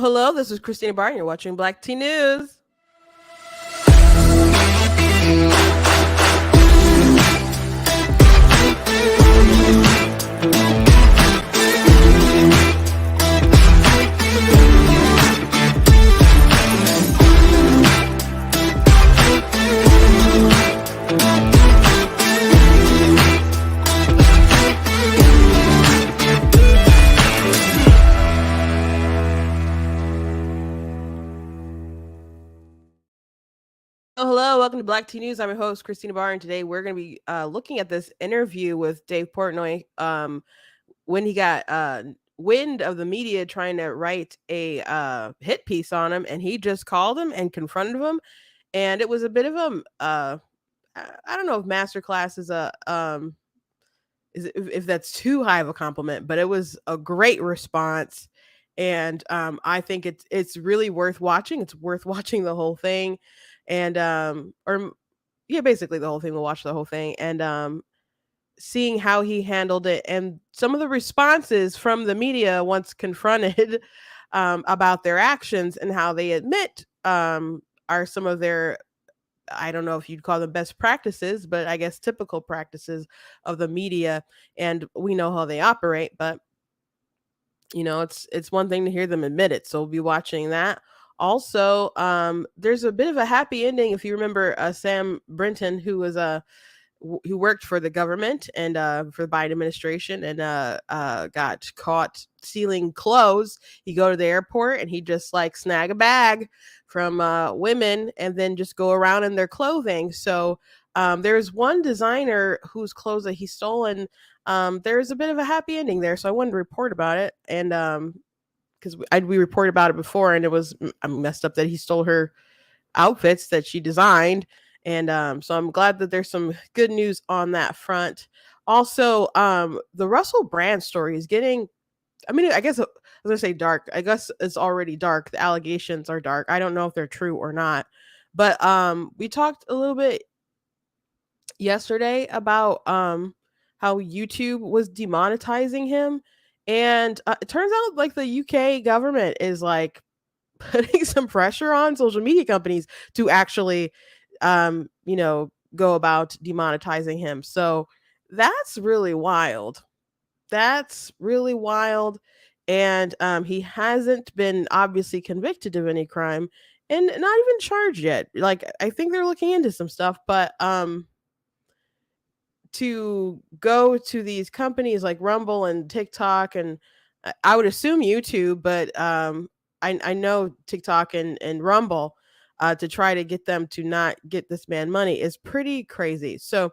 Hello, this is Christina Barton. You're watching Black Tea News. Hello, welcome to Black Tea News. I'm your host, Christina Barr, and today we're going to be looking at this interview with Dave Portnoy when he got wind of the media trying to write a hit piece on him, and he just called him and confronted him. And it was a bit of a, I don't know if masterclass is if that's too high of a compliment, but it was a great response. And I think it's really worth watching. It's worth watching the whole thing. And or yeah, basically the whole thing. We'll watch the whole thing and seeing how he handled it and some of the responses from the media once confronted about their actions and how they admit are some of their, I don't know if you'd call them best practices, but I guess typical practices of the media. And we know how they operate, but it's one thing to hear them admit it. So we'll be watching that. Also, there's a bit of a happy ending if you remember Sam Brinton, who worked for the government and for the Biden administration and got caught stealing clothes. He go to the airport and he just like snag a bag from women and then just go around in their clothing. So there's one designer whose clothes that he's stolen. There's a bit of a happy ending there. So I wanted to report about it. And because we reported about it before and it was messed up that he stole her outfits that she designed. And so I'm glad that there's some good news on that front. Also, the Russell Brand story is getting, I mean, I guess I was going to say dark. I guess it's already dark. The allegations are dark. I don't know if they're true or not. But we talked a little bit yesterday about how YouTube was demonetizing him. And it turns out like the UK government is like putting some pressure on social media companies to actually go about demonetizing him. So that's really wild. That's really wild. And he hasn't been obviously convicted of any crime and not even charged yet. Like I think they're looking into some stuff, but to go to these companies like Rumble and TikTok and I would assume YouTube, but I know TikTok and Rumble to try to get them to not get this man money is pretty crazy. So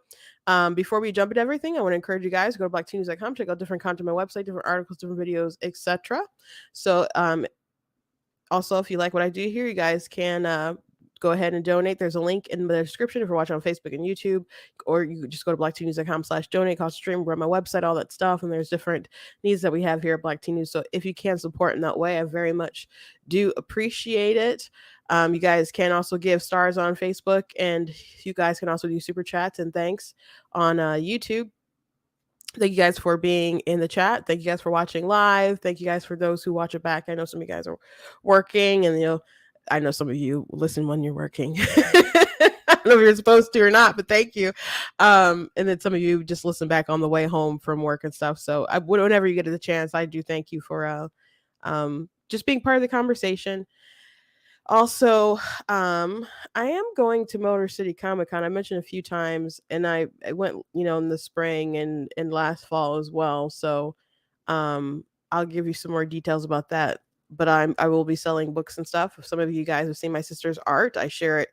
before we jump into everything, I want to encourage you guys to go to blacktnews.com, check out different content on my website, different articles, different videos, etc. So also, if you like what I do here, you guys can go ahead and donate. There's a link in the description if you're watching on Facebook and YouTube, or you can just go to blacktnews.com/donate, cost stream, run my website, all that stuff. And there's different needs that we have here at Black Tea News. So if you can support in that way, I very much do appreciate it. You guys can also give stars on Facebook, and you guys can also do super chats and thanks on YouTube. Thank you guys for being in the chat. Thank you guys for watching live. Thank you guys for those who watch it back. I know some of you guys are working, and I know some of you listen when you're working. I don't know if you're supposed to or not, but thank you. And then some of you just listen back on the way home from work and stuff. So whenever you get the chance, I do thank you for just being part of the conversation. Also, I am going to Motor City Comic Con. I mentioned a few times, and I went, in the spring and last fall as well. So, I'll give you some more details about that. But I will be selling books and stuff. If some of you guys have seen my sister's art, I share it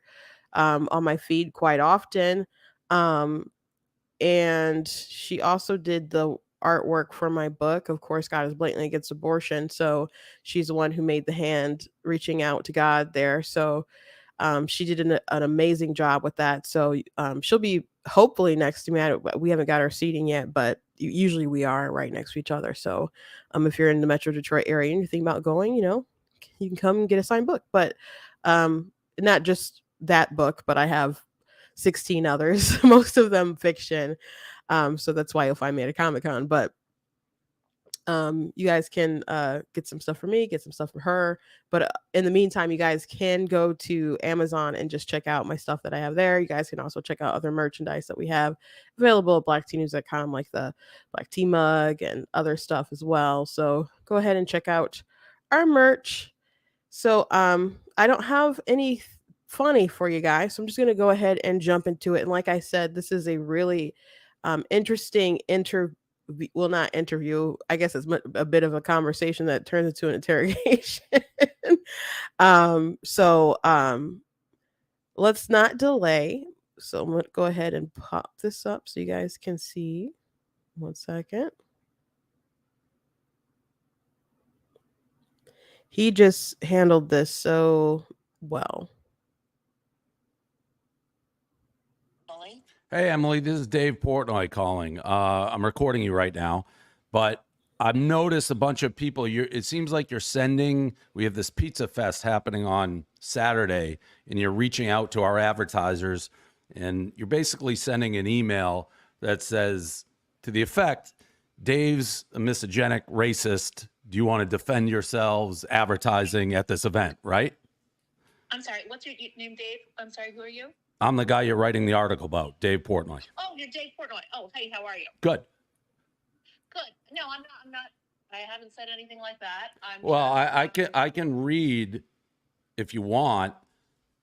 on my feed quite often. And she also did the artwork for my book. Of course, God is blatantly against abortion. So she's the one who made the hand reaching out to God there. So she did an amazing job with that. So she'll be hopefully next to me. We haven't got our seating yet, but usually we are right next to each other. So if you're in the Metro Detroit area and you're thinking about going, you can come and get a signed book. But not just that book, but I have 16 others, most of them fiction. So that's why you'll find me at a Comic-Con. But You guys can get some stuff for me, get some stuff for her. But in the meantime, you guys can go to Amazon and just check out my stuff that I have there. You guys can also check out other merchandise that we have available at blacktnews.com, like the black tea mug and other stuff as well. So go ahead and check out our merch. So I don't have any funny for you guys. So I'm just going to go ahead and jump into it. And like I said, this is a really interesting well, not interview. I guess it's a bit of a conversation that turns into an interrogation. So let's not delay. So I'm going to go ahead and pop this up so you guys can see. 1 second. He just handled this so well. Hey, Emily, this is Dave Portnoy calling. I'm recording you right now, but I've noticed a bunch of people. It seems like you're sending. We have this pizza fest happening on Saturday, and you're reaching out to our advertisers, and you're basically sending an email that says, to the effect, Dave's a misogynist, racist. Do you want to defend yourselves advertising at this event, right? I'm sorry, what's your name, Dave? I'm sorry, who are you? I'm the guy you're writing the article about, Dave Portnoy. Oh, you're Dave Portnoy. Oh, hey, how are you? Good. Good. No, I'm not. I haven't said anything like that. I can read if you want.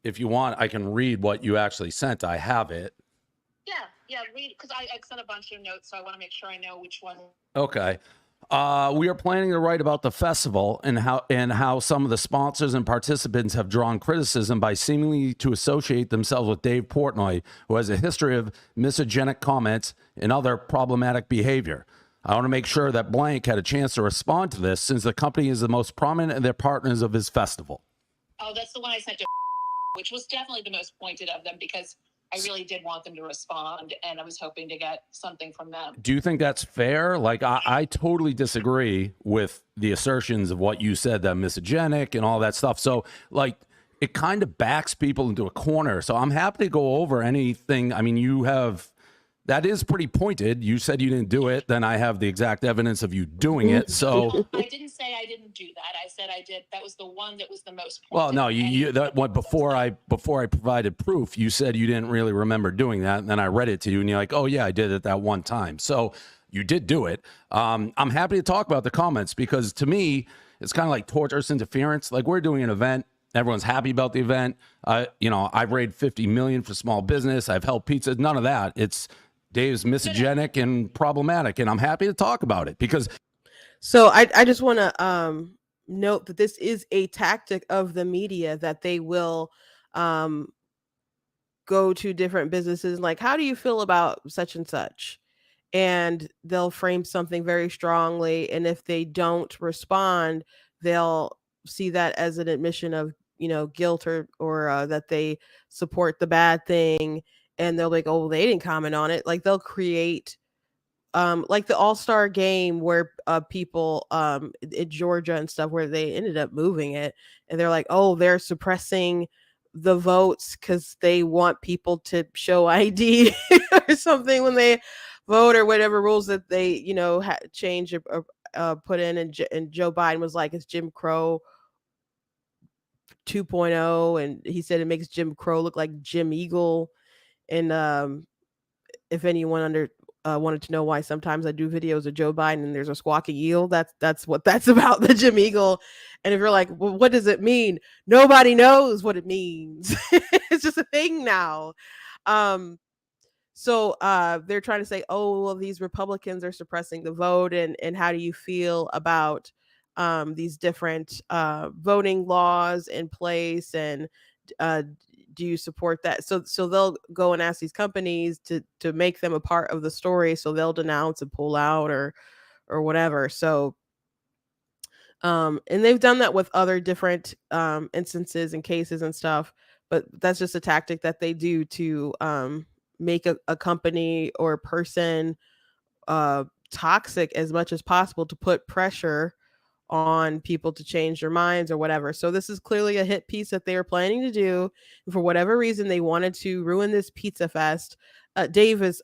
If you want, I can read what you actually sent. I have it. Yeah, read, because I sent a bunch of notes, so I want to make sure I know which one. Okay. We are planning to write about the festival and how some of the sponsors and participants have drawn criticism by seemingly to associate themselves with Dave Portnoy, who has a history of misogynist comments and other problematic behavior. I want to make sure that blank had a chance to respond to this, since the company is the most prominent of their partners of his festival. Oh, that's the one I sent to, which was definitely the most pointed of them, because I really did want them to respond, and I was hoping to get something from them. Do you think that's fair? Like, I totally disagree with the assertions of what you said, that misogynic and all that stuff. So, like, it kind of backs people into a corner. So I'm happy to go over anything. I mean, that is pretty pointed. You said you didn't do it. Then I have the exact evidence of you doing it. So no, I didn't say I didn't do that. I said I did. That was the one that was the most pointed. Well, no, that what before I provided proof, you said you didn't really remember doing that, and then I read it to you, and you're like, "Oh yeah, I did it that one time." So you did do it. I'm happy to talk about the comments, because to me, it's kind of like torturous interference. Like, we're doing an event. Everyone's happy about the event. I've raised $50 million for small business. I've helped pizzas. None of that. It's Dave's misogynic and problematic, and I'm happy to talk about it because. So I just want to note that this is a tactic of the media, that they will go to different businesses like, how do you feel about such and such? And they'll frame something very strongly, and if they don't respond, they'll see that as an admission of guilt, or that they support the bad thing, and they'll be like, oh, they didn't comment on it. Like, they'll create like the all-star game where people in Georgia and stuff, where they ended up moving it, and they're like, oh, they're suppressing the votes because they want people to show ID or something when they vote, or whatever rules that they change or put in. And Joe Biden was like, it's Jim Crow 2.0, and he said it makes Jim Crow look like Jim Eagle. And if anyone wanted to know why sometimes I do videos of Joe Biden and there's a squawking eel, that's what that's about, the Jim Eagle. And if you're like, well, what does it mean? Nobody knows what it means. It's just a thing now. So they're trying to say, oh, well, these Republicans are suppressing the vote, and how do you feel about these different voting laws in place, and do you support that? So they'll go and ask these companies to make them a part of the story, so they'll denounce and pull out, or whatever. So and they've done that with other different instances and cases and stuff, but that's just a tactic that they do to make a company or a person toxic as much as possible, to put pressure on people to change their minds or whatever. So this is clearly a hit piece that they were planning to do. And for whatever reason, they wanted to ruin this pizza fest. Dave is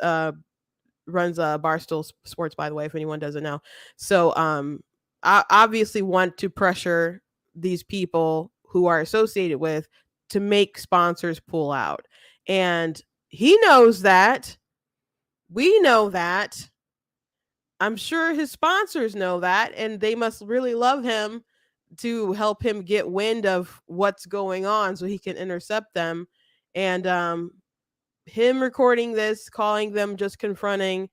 runs Barstool Sports, by the way, if anyone doesn't know. So I obviously want to pressure these people who are associated with to make sponsors pull out. And he knows that. We know that. I'm sure his sponsors know that, and they must really love him to help him get wind of what's going on so he can intercept them. And him recording this, calling them just confronting,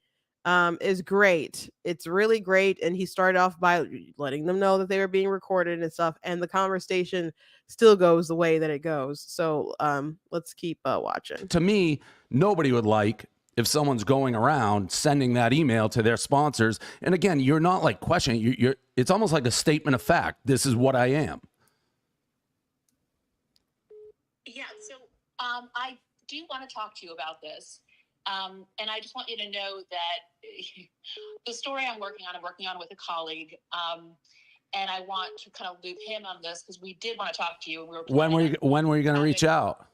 is great. It's really great. And he started off by letting them know that they were being recorded and stuff. And the conversation still goes the way that it goes. So let's keep watching. To me, nobody would like if someone's going around sending that email to their sponsors. And again, you're not like questioning. You're it's almost like a statement of fact. This is what I am. Yeah. So I do want to talk to you about this. And I just want you to know that the story I'm working on with a colleague. And I want to kind of loop him on this because we did want to talk to you. And we were When were you going to reach out?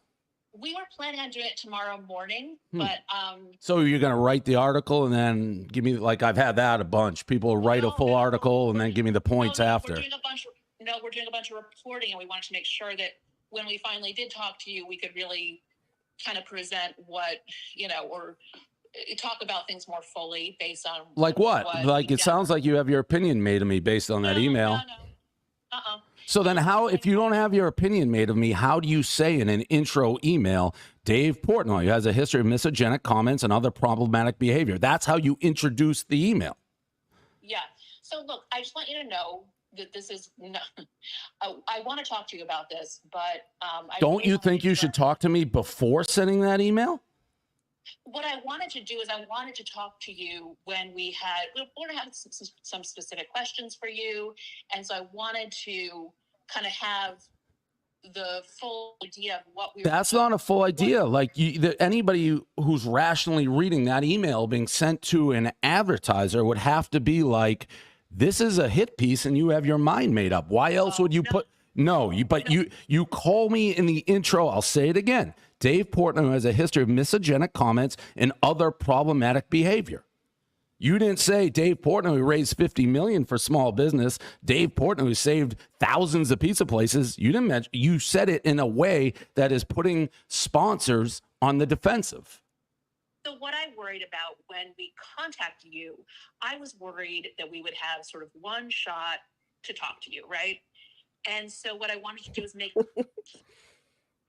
We were planning on doing it tomorrow morning, but so you're going to write the article and then give me, like, I've had that a bunch. People write a full article and then give me the points after. We're doing a bunch of reporting, and we wanted to make sure that when we finally did talk to you, we could really kind of present what, or talk about things more fully based on like what? Like, it sounds like you have your opinion made of me based on that email. No. So then how, if you don't have your opinion made of me, how do you say in an intro email, Dave Portnoy has a history of misogynist comments and other problematic behavior? That's how you introduce the email. Yeah. So look, I just want you to know that this is not, I want to talk to you about this, but don't you think you should talk to me before sending that email? What I wanted to do is I wanted to talk to you when we want to have some specific questions for you. And so I wanted to kind of have the full idea of what we That's not a full idea. Like anybody who's rationally reading that email being sent to an advertiser would have to be like, this is a hit piece and you have your mind made up. Why else would you put... No, you call me in the intro. I'll say it again. Dave Portnoy has a history of misogynist comments and other problematic behavior. You didn't say Dave Portnoy raised $50 million for small business. Dave Portnoy saved thousands of pizza places. You didn't mention. You said it in a way that is putting sponsors on the defensive. So what I worried about when we contacted you, I was worried that we would have sort of one shot to talk to you, right? And so what I wanted to do is make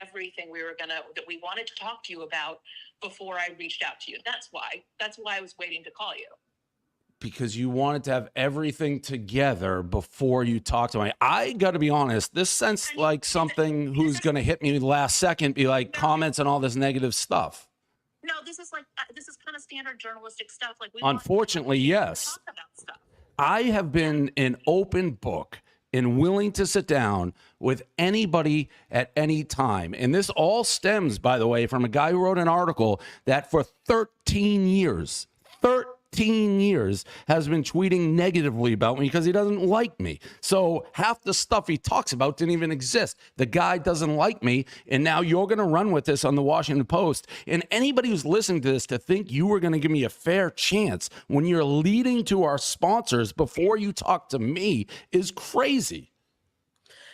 everything that we wanted to talk to you about before I reached out to you. That's why I was waiting to call you. Because you wanted to have everything together before you talk to me. I got to be honest, this sounds like something who's going to hit me last second, be like comments and all this negative stuff. No, this is kind of standard journalistic stuff. Like, unfortunately, yes. Talk about stuff. I have been an open book and willing to sit down with anybody at any time. And this all stems, by the way, from a guy who wrote an article that for 13 years has been tweeting negatively about me because he doesn't like me. So half the stuff he talks about didn't even exist. The guy doesn't like me, and now you're going to run with this on the Washington Post. And anybody who's listening to this to think you were going to give me a fair chance when you're leading to our sponsors before you talk to me is crazy.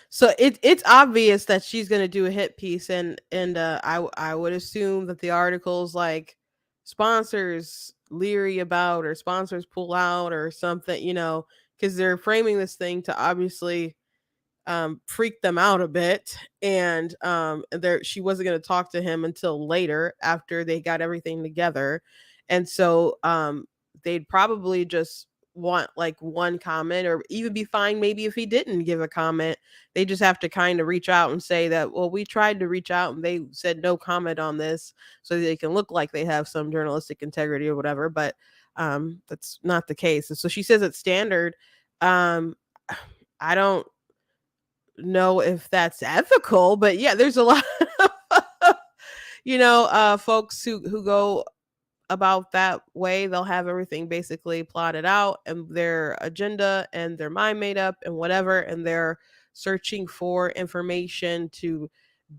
So it's obvious that she's going to do a hit piece, and I would assume that the article's like sponsors leery about or sponsors pull out or something, because they're framing this thing to obviously freak them out a bit. And she wasn't going to talk to him until later after they got everything together. And so they'd probably just want like one comment, or even be fine maybe if he didn't give a comment. They just have to kind of reach out and say that, well, we tried to reach out and they said no comment on this, so they can look like they have some journalistic integrity or whatever. But that's not the case. And so she says it's standard. I don't know if that's ethical, but yeah, there's a lot of folks who go about that way. They'll have everything basically plotted out and their agenda and their mind made up and whatever, and they're searching for information to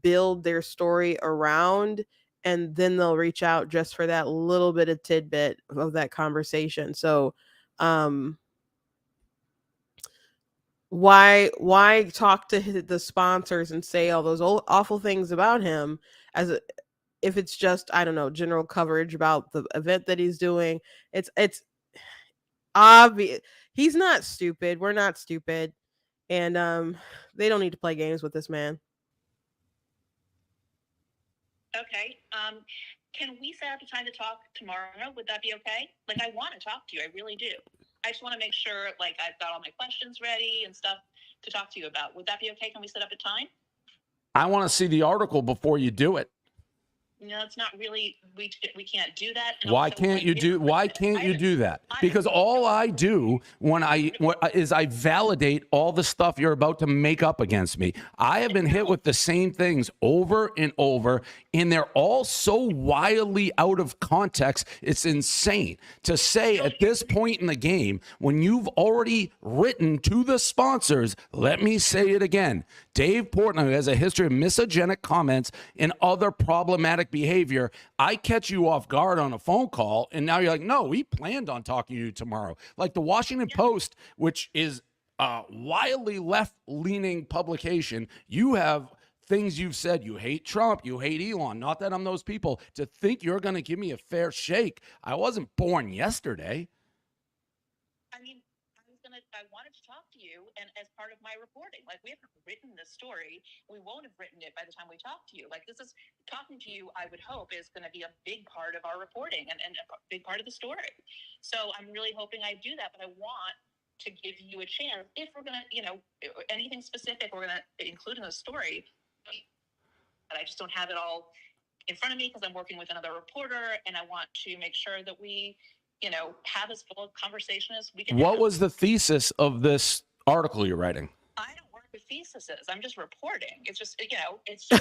build their story around. and then they'll reach out just for that little bit of tidbit of that conversation. So, um, why talk to the sponsors and say all those awful things about him as a, if it's just, I don't know, general coverage about the event that he's doing? It's obvious he's not stupid. We're not stupid, and they don't need to play games with this man. Okay. Can we set up a time to talk tomorrow? Would that be okay? Like, I want to talk to you. I really do. I just want to make sure, like, I've got all my questions ready and stuff to talk to you about. Would that be okay? Can we set up a time? I want to see the article before you do it. No, it's not really. We can't do that. And Why also, can't like, you do? Why can't you do that? Because all I do when is I validate all the stuff you're about to make up against me. I have been hit with the same things over and over, and they're all so wildly out of context. It's insane to say at this point in the game when you've already written to the sponsors. Let me say it again. Dave Portnoy has a history of misogynist comments and other problematic behavior. I catch you off guard on a phone call, and now you're like, no, we planned on talking to you tomorrow. Like the Washington Post, which is a wildly left-leaning publication, you have things you've said. You hate Trump, you hate Elon. Not that I'm those people. To think you're going to give me a fair shake. I wasn't born yesterday. I mean, I wanted to talk to you, and as part of my reporting, like, we haven't written this story. We won't have written it by the time we talk to you. Like, this is talking to you, I would hope, is going to be a big part of our reporting and a big part of the story. So I'm really hoping I do that, but I want to give you a chance. If we're going to, anything specific we're going to include in the story, but I just don't have it all in front of me because I'm working with another reporter, and I want to make sure that we have as full a conversation as we can. What was the thesis of this article you're writing? I don't work with theses. I'm just reporting. It's just,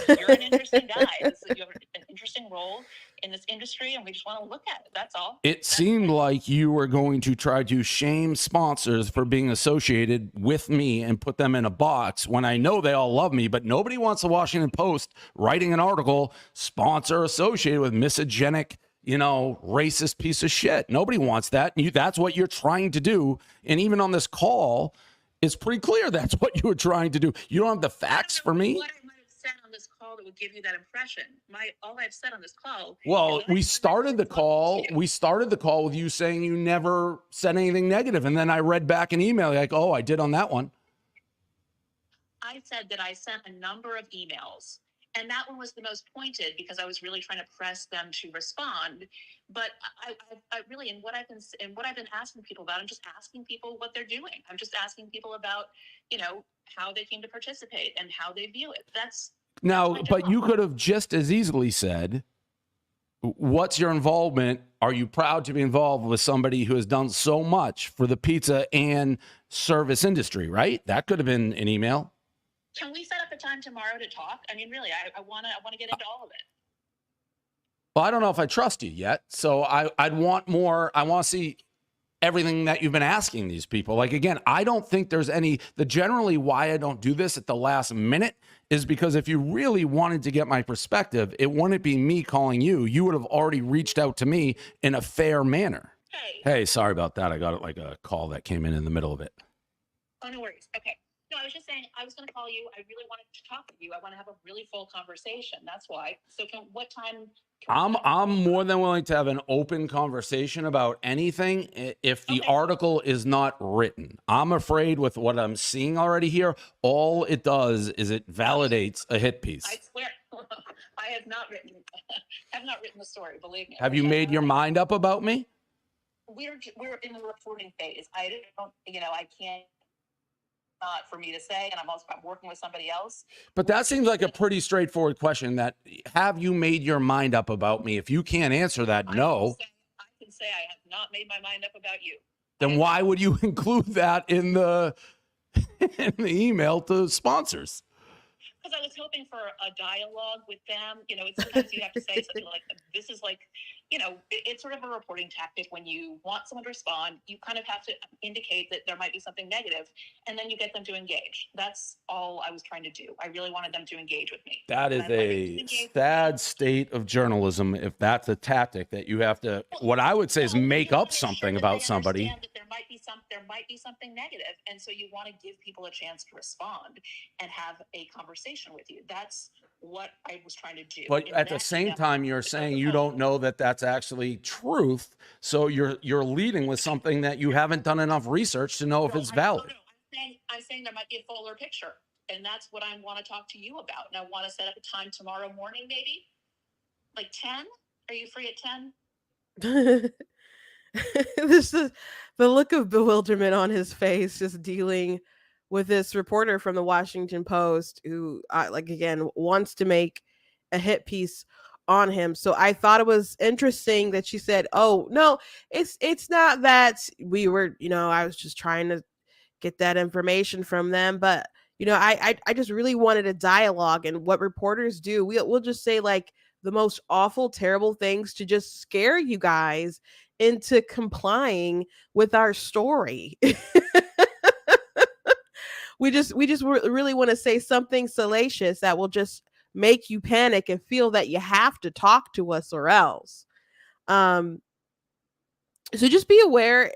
you're an interesting guy. You have an interesting role in this industry, and we just want to look at it. That's all. It seemed like you were going to try to shame sponsors for being associated with me and put them in a box when I know they all love me, but nobody wants the Washington Post writing an article, sponsor associated with misogynic, racist piece of shit. Nobody wants that. That's what you're trying to do. And even on this call, it's pretty clear that's what you were trying to do. You don't have the facts for me. What I might have said on this call that would give you that impression. All I've said on this call. Well, we started the call. We started the call with you saying you never said anything negative, and then I read back an email like, "Oh, I did on that one." I said that I sent a number of emails. And that one was the most pointed because I was really trying to press them to respond. But I really, in what I've been asking people about, I'm just asking people what they're doing. I'm just asking people about, how they came to participate and how they view it. That's but you could have just as easily said, what's your involvement? Are you proud to be involved with somebody who has done so much for the pizza and service industry, right? That could have been an email. Can we set up a time tomorrow to talk? I mean, really, I want to get into all of it. Well, I don't know if I trust you yet. So I'd want more. I want to see everything that you've been asking these people. Like, again, I don't think there's generally why I don't do this at the last minute is because if you really wanted to get my perspective, it wouldn't be me calling you. You would have already reached out to me in a fair manner. Hey, sorry about that. I got it like a call that came in the middle of it. Oh, no worries. Okay. No, I was just saying, I was going to call you. I really wanted to talk to you. I want to have a really full conversation. That's why. So what time? I'm more than willing to have an open conversation about anything if the article is not written. I'm afraid with what I'm seeing already here, all it does is it validates a hit piece. I swear, I have not written the story, believe me. Have you made your mind up about me? We're in the reporting phase. I can't. Not for me to say, and I'm working with somebody else. But that seems like a pretty straightforward question. That have you made your mind up about me? If you can't answer that, no. I can say I have not made my mind up about you. Then why would you include that in the email to sponsors? Because I was hoping for a dialogue with them. Sometimes you have to say something like, "This is like it's sort of a reporting tactic. When you want someone to respond, you kind of have to indicate that there might be something negative, and then you get them to engage. That's all I was trying to do. I really wanted them to engage with me. That is a sad state of journalism if that's a tactic that you have to, what I would say is make up something about somebody. That there might be something negative, and so you want to give people a chance to respond and have a conversation with you. That's what I was trying to do. But at the same time, you're saying you don't know that that's actually truth, so you're leading with something that you haven't done enough research to know if it's valid. I'm saying there might be a fuller picture, and that's what I want to talk to you about. And I want to set up a time tomorrow morning, maybe like 10. Are you free at 10? This is the look of bewilderment on his face, just dealing with this reporter from the Washington Post who, like, again, wants to make a hit piece on him. So I thought it was interesting that she said, "Oh no, it's not that we were, I was just trying to get that information from them, but I just really wanted a dialogue." And what reporters do, we'll just say like the most awful, terrible things to just scare you guys into complying with our story. we just really want to say something salacious that will just make you panic and feel that you have to talk to us or else. So just be aware,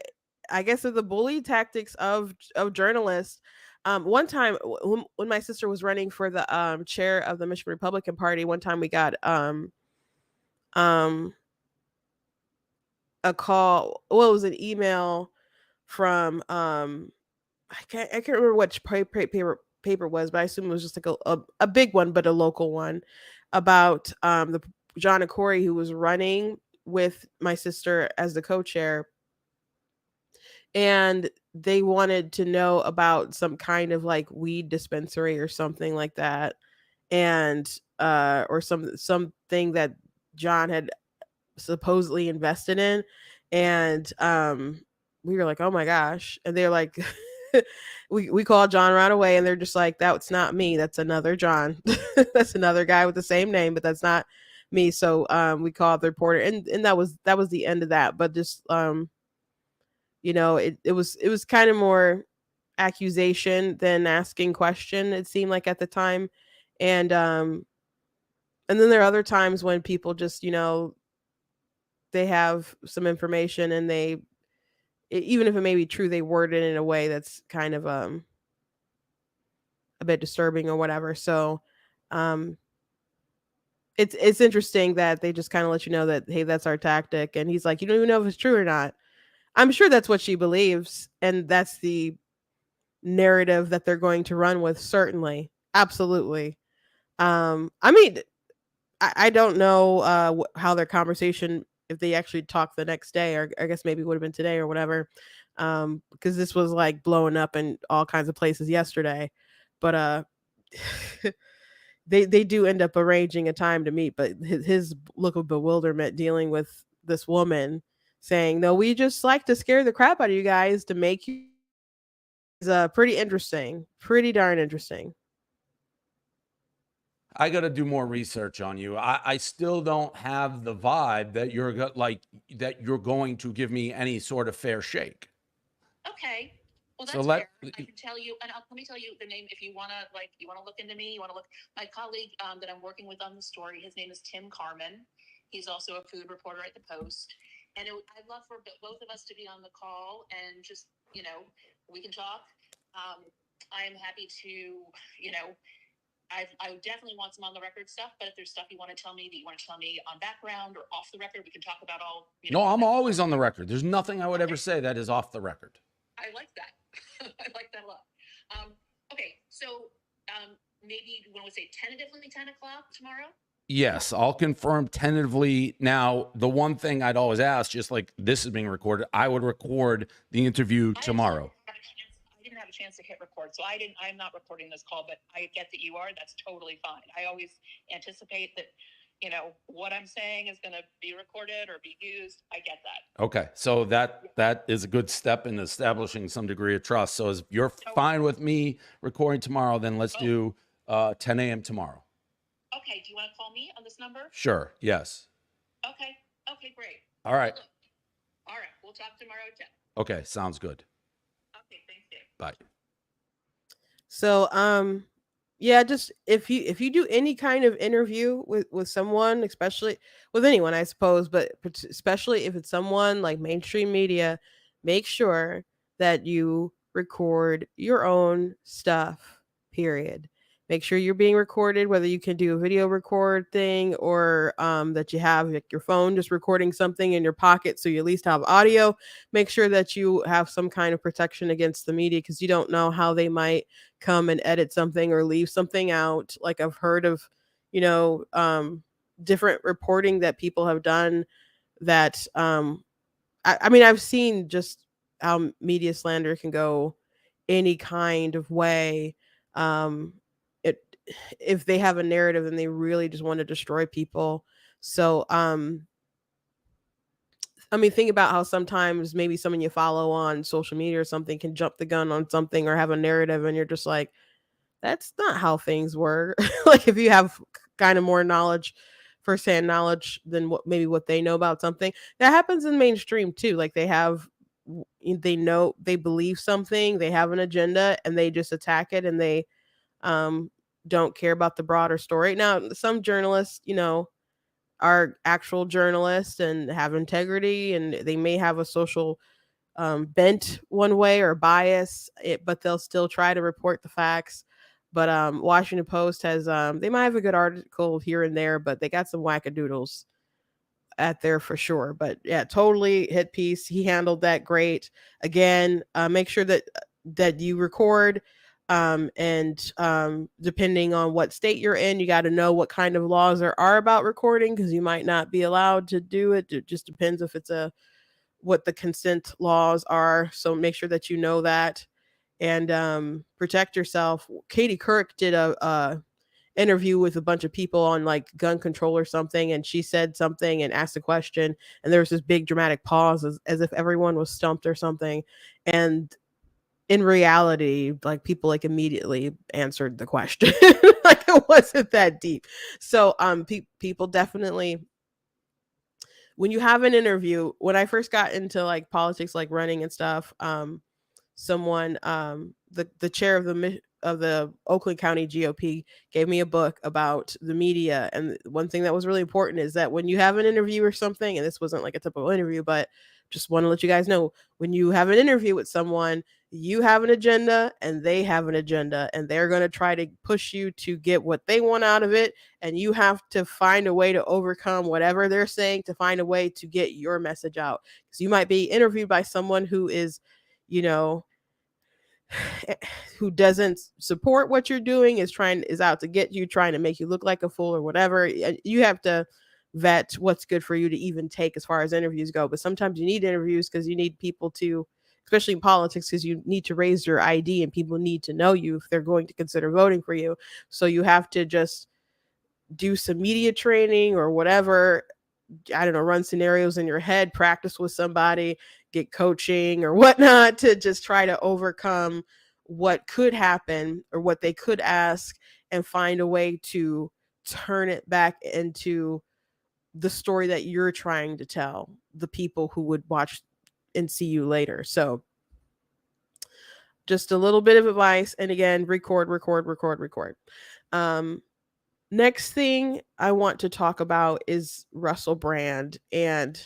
I guess, of the bully tactics of journalists. One time when my sister was running for the chair of the Michigan Republican Party, one time we got a call. Well, it was an email from I can't remember which paper was, but I assume it was just like a big one, but a local one, about the John Corey, who was running with my sister as the co-chair, and they wanted to know about some kind of like weed dispensary or something like that, and or something that John had supposedly invested in. And we were like, oh my gosh. And they're like, we called John right away, and they're just like, that's not me, that's another John. That's another guy with the same name, but that's not me. So we called the reporter, and that was the end of that. But just it was kind of more accusation than asking question, it seemed like at the time. And then there are other times when people just, they have some information, and even if it may be true, they word it in a way that's kind of a bit disturbing or whatever. So it's interesting that they just kind of let you know that, hey, that's our tactic. And he's like, you don't even know if it's true or not. I'm sure that's what she believes, and that's the narrative that they're going to run with. Certainly, absolutely. I mean, I don't know how their conversation, if they actually talked the next day, or I guess maybe it would have been today or whatever, because this was like blowing up in all kinds of places yesterday. But they do end up arranging a time to meet. But his look of bewilderment dealing with this woman saying, no, we just like to scare the crap out of you guys to make you, is pretty interesting, pretty darn interesting. I got to do more research on you. I still don't have the vibe that you're going to give me any sort of fair shake. Okay. Well, that's fair. I can tell you, and let me tell you the name if you want to look into me. You want to look. My colleague that I'm working with on the story, his name is Tim Carmen. He's also a food reporter at the Post. And I'd love for both of us to be on the call and just, we can talk. I am happy to, I definitely want some on the record stuff, but if there's stuff you want to tell me that you want to tell me on background or off the record, we can talk about all. No, I'm always on the record. There's nothing I would ever say that is off the record. I like that. I like that a lot. Okay, so maybe you want to say tentatively 10 o'clock tomorrow? Yes, I'll confirm tentatively. Now, the one thing I'd always ask, just like this is being recorded, I would record the interview tomorrow. I didn't have a chance to hit record, so I'm not recording this call, but I get that you are. That's totally fine. I always anticipate that, what I'm saying is going to be recorded or be used. I get that. Okay, so that is a good step in establishing some degree of trust. So if you're fine with me recording tomorrow, then let's do 10 a.m. tomorrow. Okay, do you want to call me on this number? Sure, yes. Okay, Okay, great. All right. Look. All right. We'll talk tomorrow at 10. Okay. Sounds good. Okay. Thanks, Dave. Bye. So yeah, just if you do any kind of interview with someone, especially with anyone, I suppose, but especially if it's someone like mainstream media, make sure that you record your own stuff. Period. Make sure you're being recorded, whether you can do a video record thing or that you have like your phone just recording something in your pocket, so you at least have audio. Make sure that you have some kind of protection against the media because you don't know how they might come and edit something or leave something out. Like I've heard of, you know, different reporting that people have done that I mean I've seen just how media slander can go any kind of way. It if they have a narrative and they really just want to destroy people. So I mean, think about how sometimes maybe someone you follow on social media or something can jump the gun on something or have a narrative, and you're just like, that's not how things work. Like if you have kind of more knowledge, firsthand knowledge than what they know about something. That happens in mainstream too. Like they know they believe something, they have an agenda and they just attack it and they um don't care about the broader story. Now, some journalists, are actual journalists and have integrity and they may have a social bent one way or bias, but they'll still try to report the facts. But Washington Post has they might have a good article here and there, but they got some wackadoodles at there for sure. But yeah, totally hit piece. He handled that great. Again, make sure that you record. And depending on what state you're in, you got to know what kind of laws there are about recording because you might not be allowed to do it. It just depends if it's what the consent laws are. So make sure that you know that and protect yourself. Katie Couric did a interview with a bunch of people on like gun control or something, and she said something and asked a question, and there was this big dramatic pause as if everyone was stumped or something. And in reality, like people like immediately answered the question. Like it wasn't that deep. So people definitely, when you have an interview, when I first got into like politics, like running and stuff, someone the chair of the Oakland County GOP gave me a book about the media, and one thing that was really important is that when you have an interview or something, and this wasn't like a typical interview, but just want to let you guys know, when you have an interview with someone, you have an agenda and they have an agenda, and they're going to try to push you to get what they want out of it, and you have to find a way to overcome whatever they're saying to find a way to get your message out, because you might be interviewed by someone who is, you know, who doesn't support what you're doing, is out to get you, trying to make you look like a fool or whatever. You have to vet what's good for you to even take as far as interviews go. But sometimes you need interviews because you need people to, especially in politics, because you need to raise your ID and people need to know you if they're going to consider voting for you. So you have to just do some media training or whatever. I don't know, run scenarios in your head, practice with somebody, get coaching or whatnot to just try to overcome what could happen or what they could ask and find a way to turn it back into the story that you're trying to tell the people who would watch and see you later. So just a little bit of advice. And again, record. Next thing I want to talk about is Russell Brand. And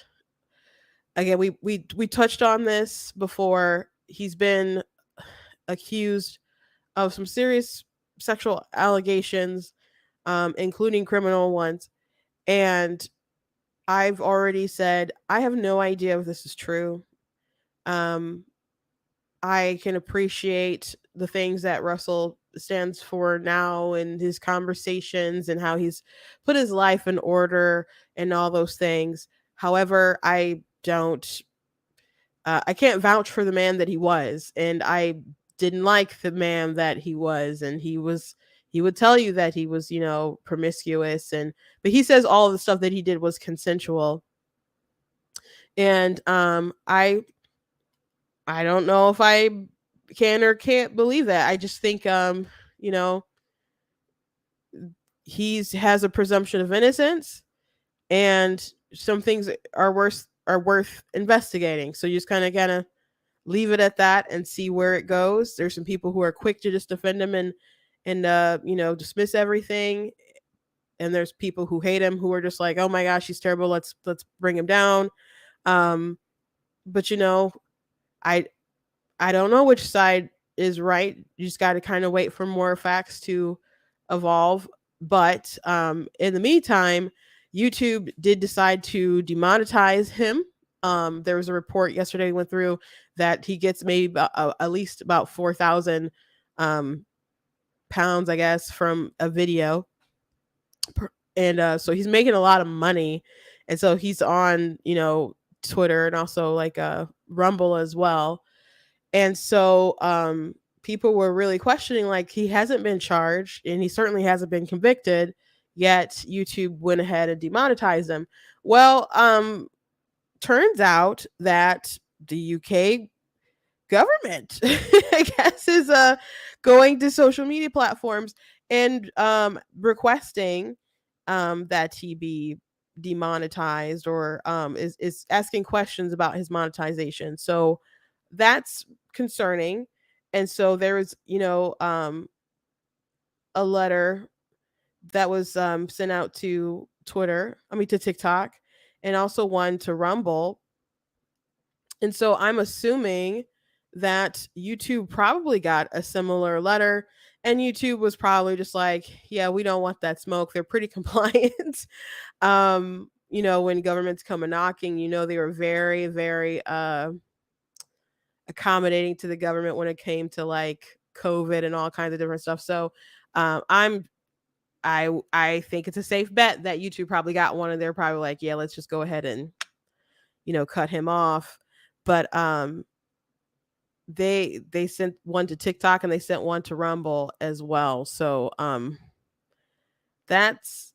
again, we touched on this before. He's been accused of some serious sexual allegations, including criminal ones. And I've already said I have no idea if this is true. Um, I can appreciate the things that Russell stands for now and his conversations and how he's put his life in order and all those things. However, I can't vouch for the man that he was, and I didn't like the man that he was, and he would tell you that he was, promiscuous, but he says all of the stuff that he did was consensual. And I don't know if I can or can't believe that. I just think you know, has a presumption of innocence, and some things are worth investigating. So you just kind of leave it at that and see where it goes. There's some people who are quick to just defend him and dismiss everything, and there's people who hate him who are just like, oh my gosh, he's terrible. Let's bring him down. Um, but I I don't know which side is right. You just got to kind of wait for more facts to evolve. But in the meantime, YouTube did decide to demonetize him. There was a report yesterday went through that he gets maybe at least about 4,000 um, pounds, I guess, from a video, and so he's making a lot of money, and so he's on Twitter and also like Rumble as well. And so people were really questioning, like, he hasn't been charged and he certainly hasn't been convicted, yet YouTube went ahead and demonetized him. Well, turns out that the UK government, I guess, is going to social media platforms and requesting that he be demonetized, or is asking questions about his monetization. So that's concerning. And so there was, a letter that was sent out to to TikTok, and also one to Rumble. And so I'm assuming that YouTube probably got a similar letter, and YouTube was probably just like, yeah, we don't want that smoke. They're pretty compliant. When governments come a knocking, they were very, very accommodating to the government when it came to like COVID and all kinds of different stuff. So I think it's a safe bet that YouTube probably got one, and they're probably like, yeah, let's just go ahead and cut him off. But they sent one to TikTok and they sent one to Rumble as well. So that's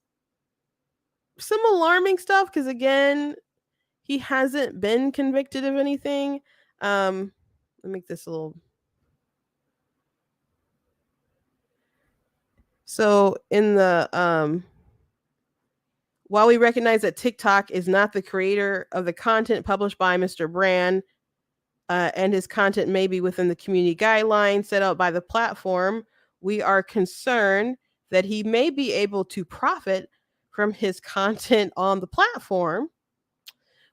some alarming stuff, because again, he hasn't been convicted of anything. Let me make this a little. So in the while we recognize that TikTok is not the creator of the content published by Mr. Brand, and his content may be within the community guidelines set out by the platform, we are concerned that he may be able to profit from his content on the platform.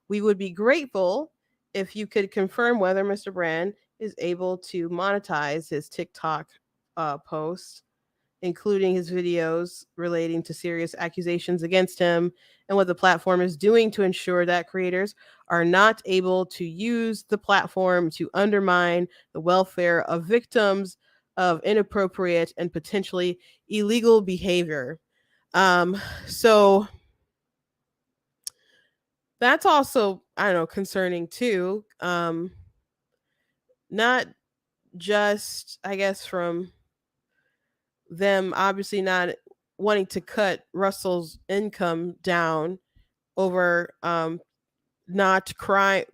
We would be grateful if you could confirm whether Mr. Brand is able to monetize his TikTok posts, including his videos relating to serious accusations against him, and what the platform is doing to ensure that creators are not able to use the platform to undermine the welfare of victims of inappropriate and potentially illegal behavior. So that's also, I don't know, concerning too. Not just, I guess, from them obviously not wanting to cut Russell's income down over not crime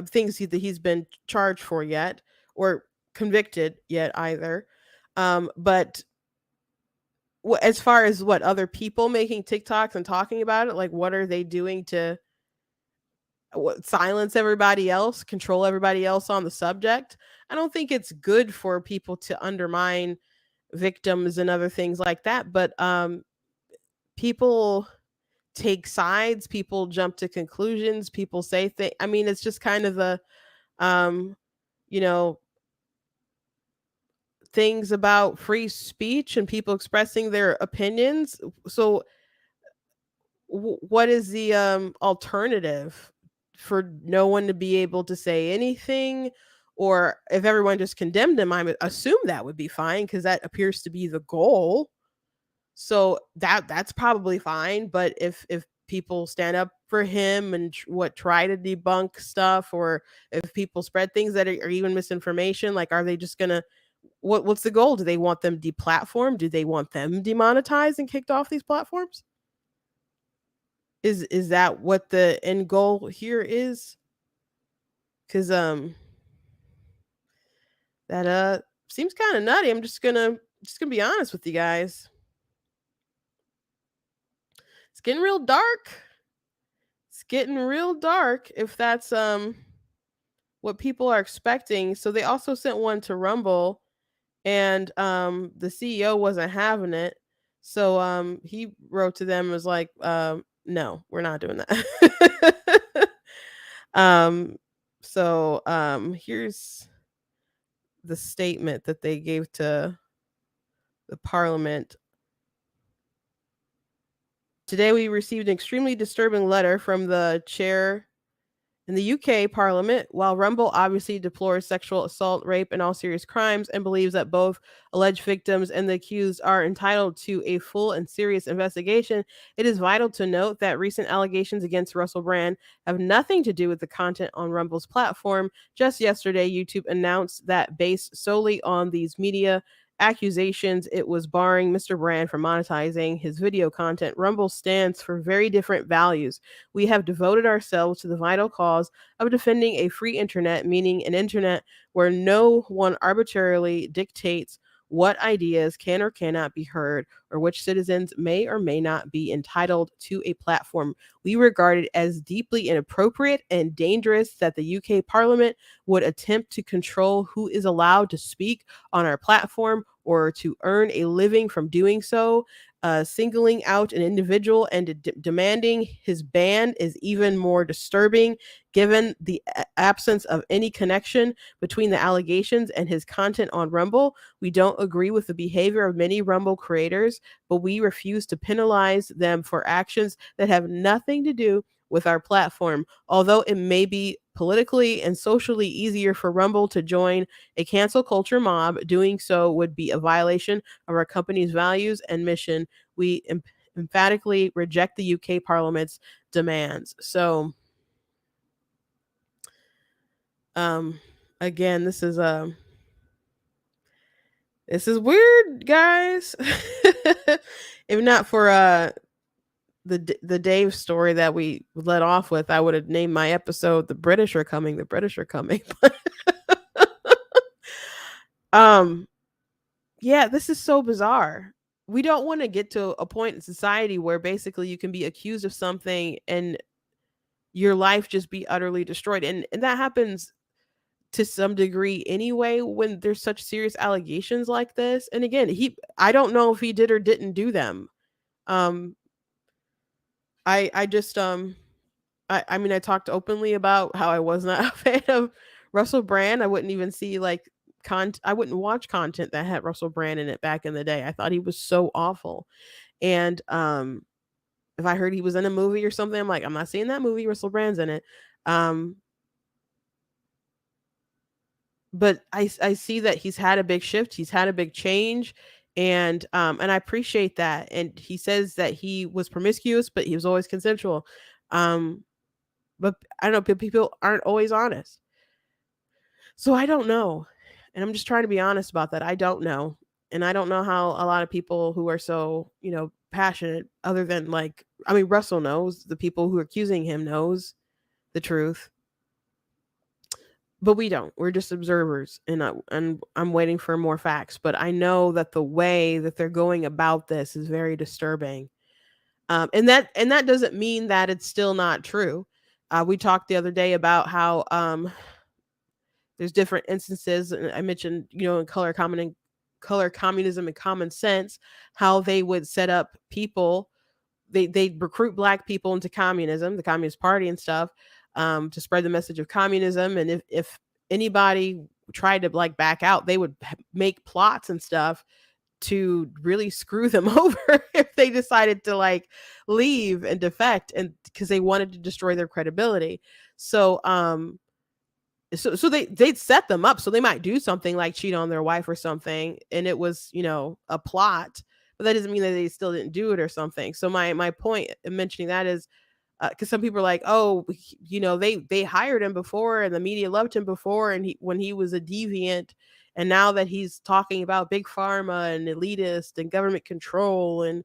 things that he's been charged for yet, or convicted yet either. But as far as what other people making TikToks and talking about it, like, what are they doing to silence everybody else, control everybody else on the subject? I don't think it's good for people to undermine victims and other things like that. But people take sides, people jump to conclusions, people say things. I mean, it's just kind of the um, you know, things about free speech and people expressing their opinions. So what is the alternative for no one to be able to say anything? Or if everyone just condemned him, I would assume that would be fine, because that appears to be the goal. So that's probably fine. But if people stand up for him and try to debunk stuff, or if people spread things that are even misinformation, like, are they just gonna what's the goal? Do they want them deplatformed? Do they want them demonetized and kicked off these platforms? Is that what the end goal here is? Because that seems kind of nutty. I'm just gonna be honest with you guys. It's getting real dark. getting real dark if that's what people are expecting. So they also sent one to Rumble, and the CEO wasn't having it. So he wrote to them and was like, no, we're not doing that. um here's the statement that they gave to the parliament. Today we received an extremely disturbing letter from the chair in the UK Parliament. While Rumble obviously deplores sexual assault, rape, and all serious crimes and believes that both alleged victims and the accused are entitled to a full and serious investigation, it is vital to note that recent allegations against Russell Brand have nothing to do with the content on Rumble's platform. Just yesterday, YouTube announced that based solely on these media accusations, it was barring Mr. Brand from monetizing his video content. Rumble stands for very different values. We have devoted ourselves to the vital cause of defending a free internet, meaning an internet where no one arbitrarily dictates what ideas can or cannot be heard or which citizens may or may not be entitled to a platform. We regard it as deeply inappropriate and dangerous that the UK Parliament would attempt to control who is allowed to speak on our platform or to earn a living from doing so. Singling out an individual and demanding his ban is even more disturbing, given the absence of any connection between the allegations and his content on Rumble. We don't agree with the behavior of many Rumble creators, but we refuse to penalize them for actions that have nothing to do with our platform. Although it may be politically and socially easier for Rumble to join a cancel culture mob, doing so would be a violation of our company's values and mission. We emphatically reject the UK Parliament's demands. So, again, this is weird, guys. If not for the Dave story that we led off with, I would have named my episode "The British Are Coming." The British are coming. um, yeah, this is so bizarre. We don't want to get to a point in society where basically you can be accused of something and your life just be utterly destroyed, and that happens to some degree anyway when there's such serious allegations like this. And again, I don't know if he did or didn't do them. Um, I just I mean, I talked openly about how I was not a fan of Russell Brand. I wouldn't even see like I wouldn't watch content that had Russell Brand in it back in the day. I thought he was so awful. And if I heard he was in a movie or something, I'm like, I'm not seeing that movie. Russell Brand's in it. Um but I see that he's had a big shift. He's had a big change, and I appreciate that. And he says that he was promiscuous, but he was always consensual. Um but I don't know, people aren't always honest. So I don't know. And I'm just trying to be honest about that. I don't know. And I don't know how a lot of people who are so, passionate, other than like, I mean, Russell knows, the people who are accusing him knows the truth, but we don't. We're just observers, and I'm waiting for more facts. But I know that the way that they're going about this is very disturbing. And that doesn't mean that it's still not true. We talked the other day about how there's different instances, and I mentioned, in color communism and common sense, how they would set up people. They recruit black people into communism, the Communist Party and stuff, to spread the message of communism. And if anybody tried to like back out, they would make plots and stuff to really screw them over if they decided to like leave and defect, and because they wanted to destroy their credibility. So they'd set them up so they might do something like cheat on their wife or something, and it was, a plot, but that doesn't mean that they still didn't do it or something. So my point in mentioning that is, because some people are like, oh, they hired him before and the media loved him before, and when he was a deviant, and now that he's talking about big pharma and elitist and government control and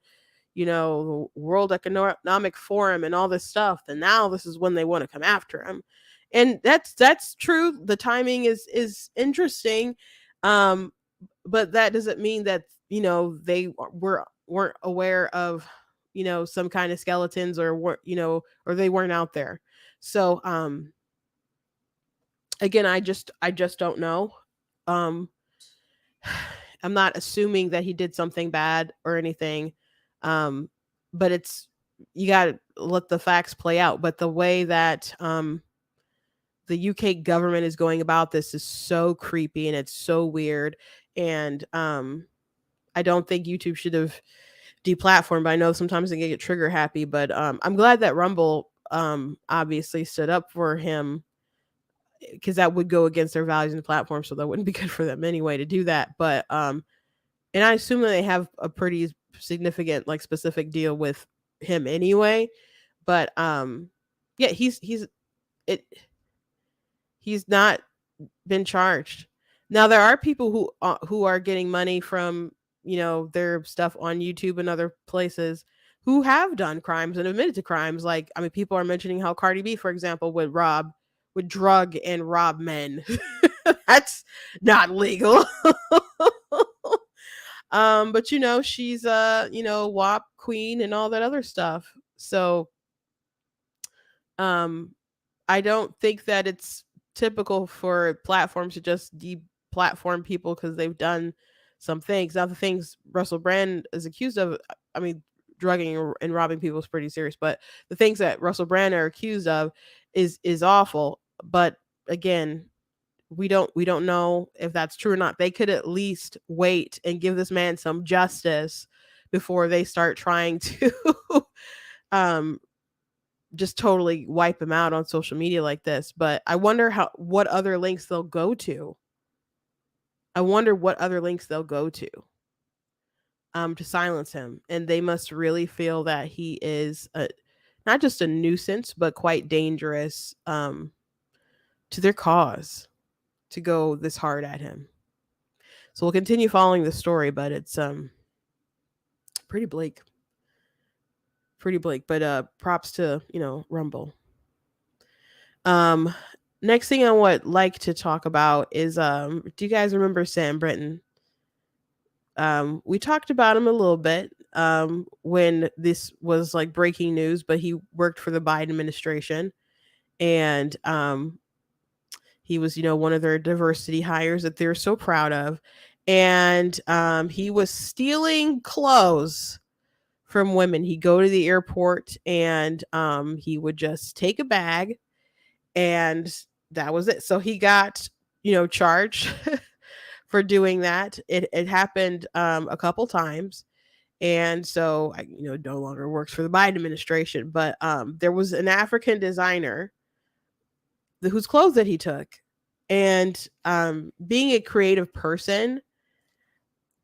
the World Economic Forum and all this stuff, then now this is when they want to come after him. And that's true. The timing is interesting. um but that doesn't mean that they weren't aware of some kind of skeletons, or or they weren't out there. So again, I just don't know. Um I'm not assuming that he did something bad or anything. Um but it's you got to let the facts play out. But the way that the UK government is going about this is so creepy and it's so weird. And I don't think YouTube should have deplatformed. But I know sometimes they get trigger happy, but I'm glad that Rumble obviously stood up for him, because that would go against their values and the platform, so that wouldn't be good for them anyway to do that. But and I assume that they have a pretty significant, like, specific deal with him anyway. But yeah, it he's not been charged. Now there are people who are getting money from, their stuff on YouTube and other places, who have done crimes and admitted to crimes. Like, I mean, people are mentioning how Cardi B, for example, would drug and rob men. That's not legal. But she's WAP queen and all that other stuff. So um I don't think that it's typical for platforms to just deplatform people because they've done some things. Now, the things Russell Brand is accused of, I mean, drugging and robbing people is pretty serious. But the things that Russell Brand are accused of is awful. But again, we don't know if that's true or not. They could at least wait and give this man some justice before they start trying to um just totally wipe him out on social media like this. But I wonder what other links they'll go to. I wonder what other links they'll go to silence him. And they must really feel that he is not just a nuisance, but quite dangerous to their cause, to go this hard at him. So we'll continue following the story, but it's pretty bleak. Pretty bleak, but props to, Rumble. Next thing I would like to talk about is do you guys remember Sam Brinton? We talked about him a little bit when this was like breaking news, but he worked for the Biden administration. And he was, one of their diversity hires that they're so proud of. And he was stealing clothes from women. He'd go to the airport and he would just take a bag, and that was it. So he got, charged for doing that. It happened a couple times. And so I, no longer works for the Biden administration. But there was an African designer whose clothes that he took. And being a creative person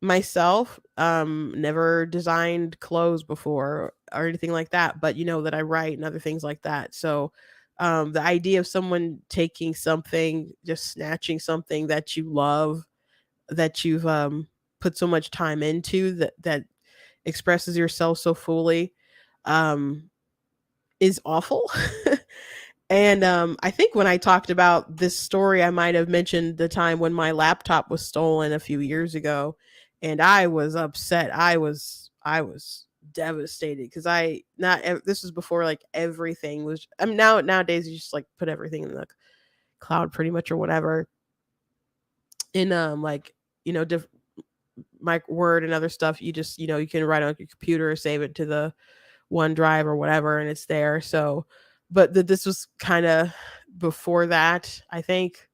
myself, never designed clothes before or anything like that, but that I write and other things like that. So the idea of someone taking something, just snatching something that you love, that you've put so much time into, that expresses yourself so fully, is awful. And I think when I talked about this story, I might have mentioned the time when my laptop was stolen a few years ago, and I was upset. I was devastated because this was before, like, everything was. I mean, nowadays you just like put everything in the cloud pretty much, or whatever, in like, my Word and other stuff. You just, you can write on your computer or save it to the OneDrive or whatever, and it's there. So, but this was kind of before that, I think,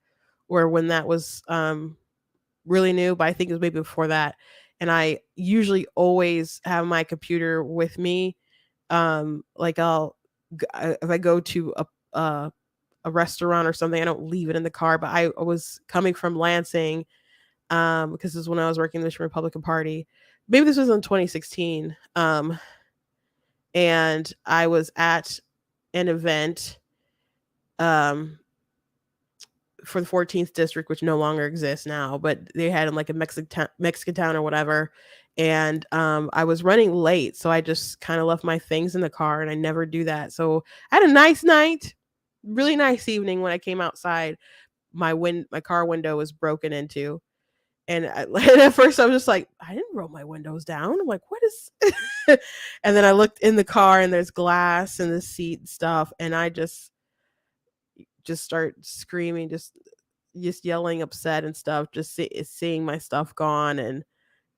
or when that was really new. But I think it was maybe before that. And I usually always have my computer with me. Like, if I go to a restaurant or something, I don't leave it in the car. But I was coming from Lansing, because this is when I was working in the Michigan Republican Party. Maybe this was in 2016. And I was at an event for the 14th district, which no longer exists now, but they had in like a Mexican town or whatever. And I was running late, so I just kind of left my things in the car, and I never do that. So I had a nice night, really nice evening. When I came outside, my car window was broken into, And, and at first I was just like, I didn't roll my windows down. I'm like, what is? And then I looked in the car and there's glass in the seat and stuff, and I just start screaming, just yelling, upset and stuff, just seeing my stuff gone.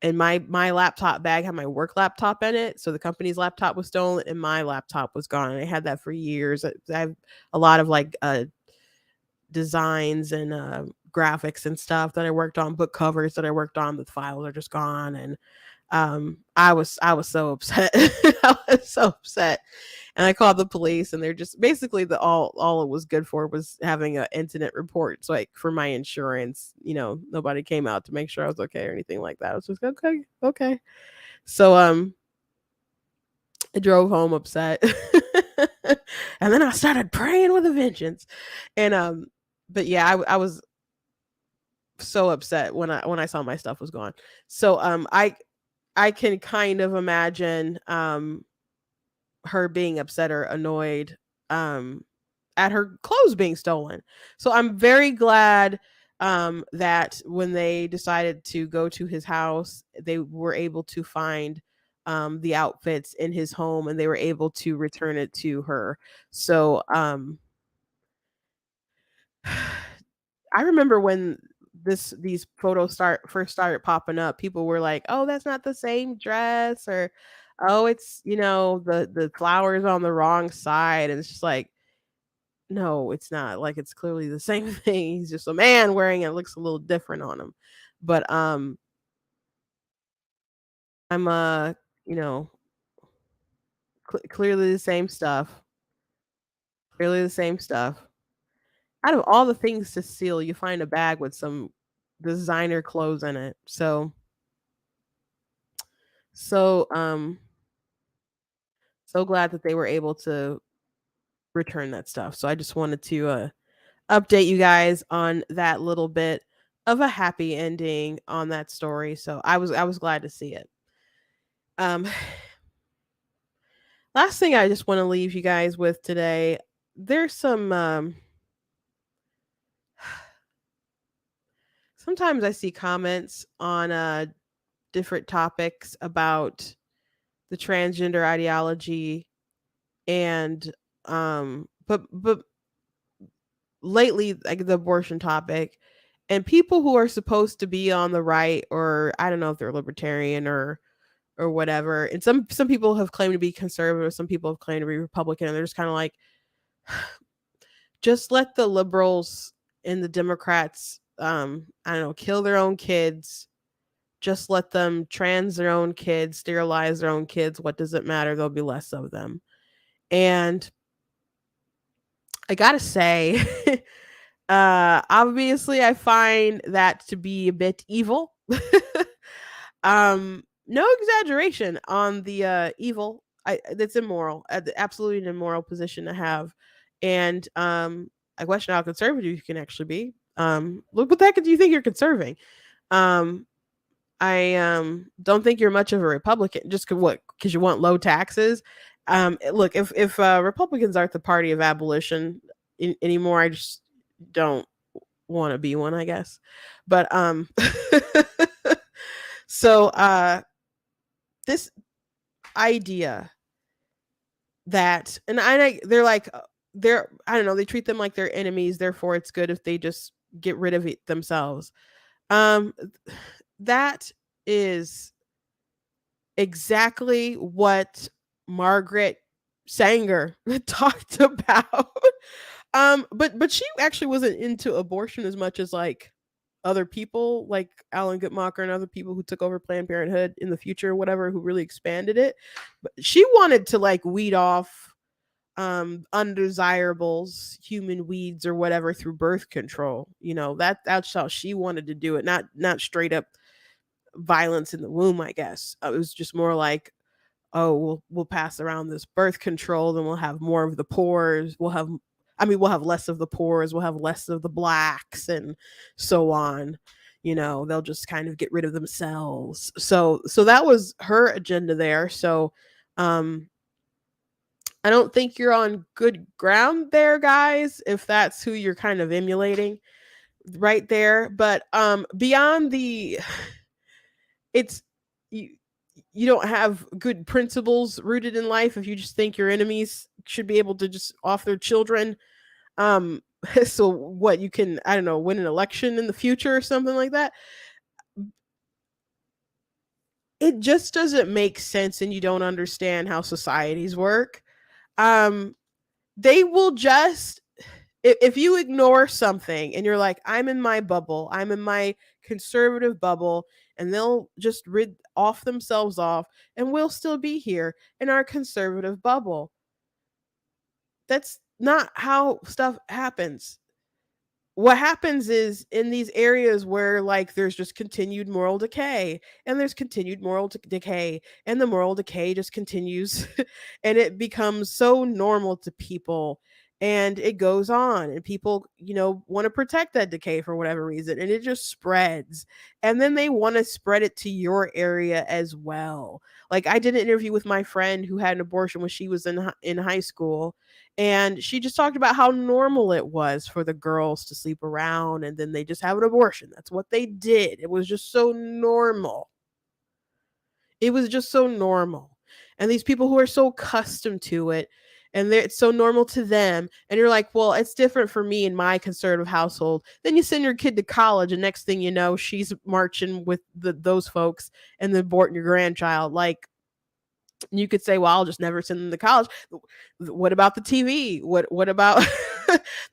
And my laptop bag had my work laptop in it, so the company's laptop was stolen and my laptop was gone. And I had that for years. I have a lot of like designs and graphics and stuff that I worked on, book covers that I worked on. The files are just gone, and I was so upset. I was so upset, and I called the police, and they're just basically the all it was good for was having an incident report. So like for my insurance, nobody came out to make sure I was okay or anything like that. I was just okay, okay. So I drove home upset, and then I started praying with a vengeance, and but yeah, I was so upset when I saw my stuff was gone. So I can kind of imagine her being upset or annoyed um at her clothes being stolen. So I'm very glad that when they decided to go to his house, they were able to find the outfits in his home, and they were able to return it to her. So I remember when these photos first started popping up, people were like, "Oh, that's not the same dress," or "Oh, it's, the flowers on the wrong side." And it's just like, "No, it's not. Like, it's clearly the same thing. He's just a man wearing it. It looks a little different on him." But I'm you know, clearly the same stuff. Clearly the same stuff. Out of all the things to steal, you find a bag with some designer clothes in it. So so glad that they were able to return that stuff. So I just wanted to update you guys on that little bit of a happy ending on that story. So I was glad to see it. Um Last thing I just want to leave you guys with today. There's some sometimes I see comments on different topics about the transgender ideology, and but lately, like the abortion topic, and people who are supposed to be on the right, or I don't know if they're libertarian or whatever, and some people have claimed to be conservative, some people have claimed to be Republican, and they're just kind of like, just let the liberals and the Democrats I don't know, kill their own kids. Just let them trans their own kids, sterilize their own kids. What does it matter? There'll be less of them. And I gotta say, obviously, I find that to be a bit evil. No exaggeration on the evil. That's immoral. Absolutely an immoral position to have. And I question how conservative you can actually be. What the heck do you think you're conserving? Um, I don't think you're much of a Republican just because you want low taxes. Look, if Republicans aren't the party of abolition anymore, I just don't want to be one, I guess. But so this idea that, and they're like, I don't know, they treat them like they're enemies, therefore it's good if they just get rid of it themselves. Um that is exactly what Margaret Sanger talked about. But she actually wasn't into abortion as much as like other people, like Alan Guttmacher and other people who took over Planned Parenthood in the future or whatever, who really expanded it. But she wanted to like weed off undesirables, human weeds or whatever through birth control. That's how she wanted to do it, not straight up violence in the womb, I guess. It was just more like, oh, we'll pass around this birth control, then we'll have more of the pores. We'll have less of the pores, we'll have less of the blacks, and so on. They'll just kind of get rid of themselves. So that was her agenda there. So um I don't think you're on good ground there, guys, if that's who you're kind of emulating. right there. But beyond the it's you you don't have good principles rooted in life if you just think your enemies should be able to just off their children. Um so what, you can, I don't know, win an election in the future or something like that. It just doesn't make sense, and you don't understand how societies work. Um they will just, if you ignore something and you're like, I'm in my bubble, I'm in my conservative bubble, and they'll just rid off themselves off, and we'll still be here in our conservative bubble. That's not how stuff happens. What happens is, in these areas where like there's just continued moral decay, and there's continued decay, and the moral decay just continues, and it becomes so normal to people, and it goes on, and people, want to protect that decay for whatever reason, and it just spreads, and then they want to spread it to your area as well. Like, I did an interview with my friend who had an abortion when she was in high school, and she just talked about how normal it was for the girls to sleep around and then they just have an abortion. That's what they did. It was just so normal. It was just so normal. And these people who are so accustomed to it, and it's so normal to them, and you're like, well, it's different for me in my conservative household. Then you send your kid to college, and next thing you know, she's marching with those folks and then aborting your grandchild. Like, you could say, well, I'll just never send them to college. What about the TV? What about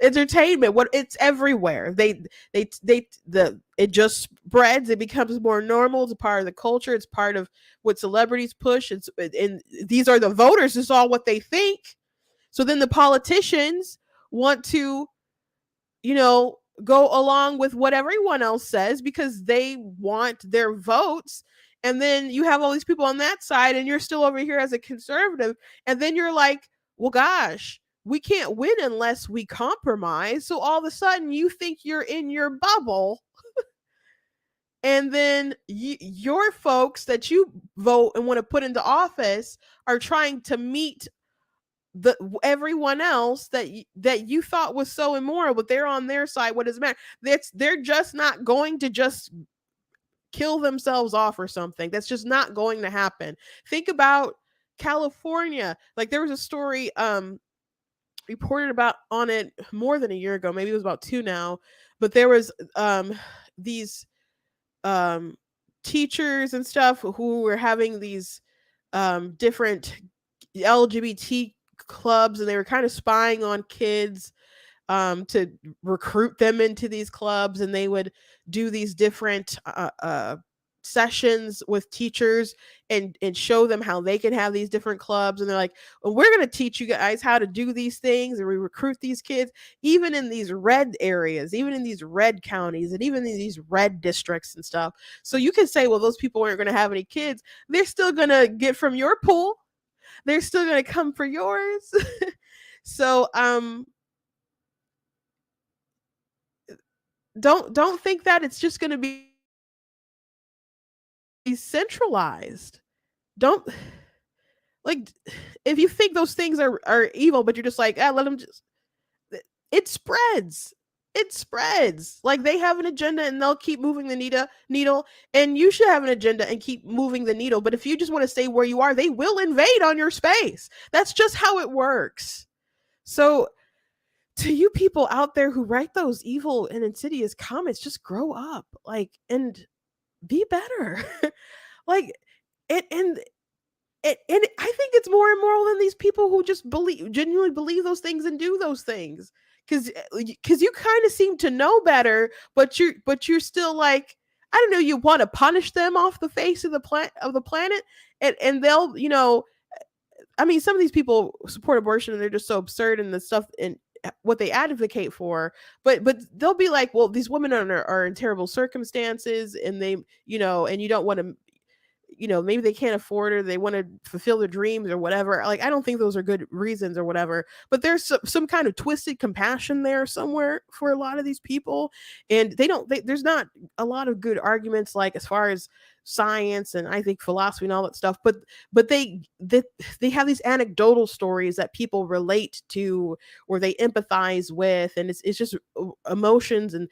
entertainment? What, it's everywhere. It just spreads. It becomes more normal. It's a part of the culture. It's part of what celebrities push. And these are the voters. It's all what they think. So then the politicians want to, go along with what everyone else says because they want their votes. And then you have all these people on that side, and you're still over here as a conservative. And then you're like, well, gosh, we can't win unless we compromise. So all of a sudden, you think you're in your bubble. And then your folks that you vote and want to put into office are trying to meet the everyone else that you thought was so immoral, but they're on their side. What does it matter? They're just not going to just kill themselves off or something. That's just not going to happen. Think about California. Like, there was a story reported about on it more than a year ago. Maybe it was about 2 now, but there was these um teachers and stuff who were having these different LGBT clubs, and they were kind of spying on kids to recruit them into these clubs, and they would do these different sessions with teachers and show them how they can have these different clubs. And they're like, well, we're going to teach you guys how to do these things, and we recruit these kids even in these red areas, even in these red counties, and even in these red districts and stuff. So you can say, well, those people aren't going to have any kids. They're still going to get from your pool. They're still going to come for yours. So don't think that it's just going to be centralized. Don't, like, if you think those things are evil, but you're just like, let them just, it spreads. It spreads. Like, they have an agenda and they'll keep moving the needle, and you should have an agenda and keep moving the needle. But if you just want to stay where you are, they will invade on your space. That's just how it works. So, to you people out there who write those evil and insidious comments, just grow up, like, and be better. Like, and I think it's more immoral than these people who just genuinely believe those things and do those things. Because you kind of seem to know better, but you're still like, I don't know, you want to punish them off the face of the planet, and they'll, I mean, some of these people support abortion and they're just so absurd in the stuff and what they advocate for, but they'll be like, well, these women are in terrible circumstances, and they, and you don't want to maybe they can't afford it, they want to fulfill their dreams or whatever. Like, I don't think those are good reasons or whatever, but there's some kind of twisted compassion there somewhere for a lot of these people. And there's not a lot of good arguments, like as far as science and I think philosophy and all that stuff, but they have these anecdotal stories that people relate to or they empathize with, and it's just emotions and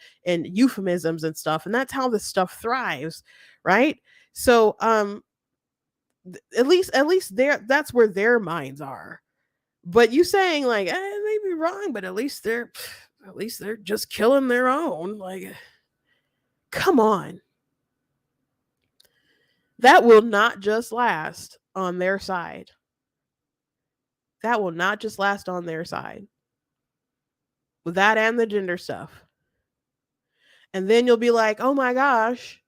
euphemisms and stuff, and that's how this stuff thrives, right? So at least there, that's where their minds are. But you saying like, they may be wrong, but at least they're just killing their own, like, come on. That will not just last on their side. That will not just last on their side. With that and the gender stuff. And then you'll be like, oh my gosh,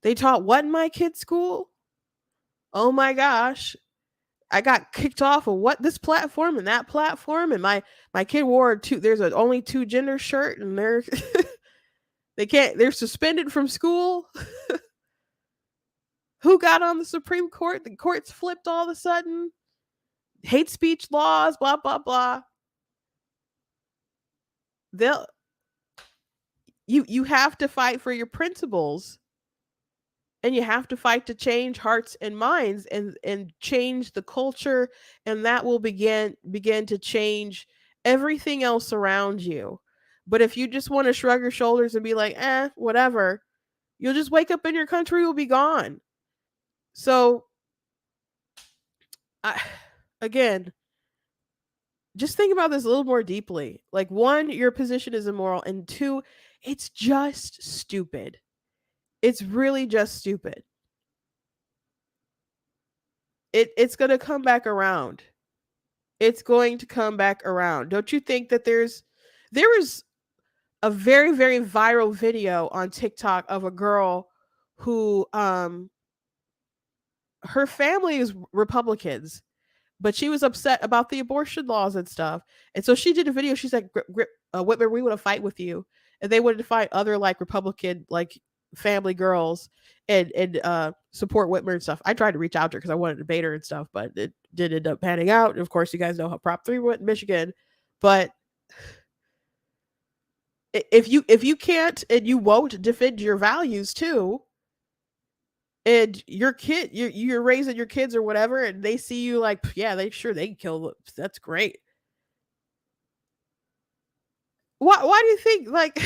they taught what in my kid's school? Oh my gosh, I got kicked off of what, this platform and that platform, and my kid wore there's only two gender shirt, and they're suspended from school. Who got on the Supreme Court? The court's flipped all of a sudden. Hate speech laws, blah blah blah. They'll you have to fight for your principles, and you have to fight to change hearts and minds, and change the culture, and that will begin to change everything else around you. But if you just want to shrug your shoulders and be like, whatever, you'll just wake up and your country will be gone. So again, just think about this a little more deeply. Like, one, your position is immoral, and two, it's just stupid. It's really just stupid. It's going to come back around. It's going to come back around. Don't you think that there was a very, very viral video on TikTok of a girl who her family is Republicans, but she was upset about the abortion laws and stuff. And so she did a video. She's like, Whitmer, we want to fight with you. And they wanted to fight other like Republican, like family girls, and support Whitmer and stuff. I tried to reach out to her because I wanted to debate her and stuff, but it did end up panning out. And of course, you guys know how Prop 3 went in Michigan. But if you can't and you won't defend your values too, and your kid, you're raising your kids or whatever, and they see you like, yeah, they can kill. That's great. Why do you think like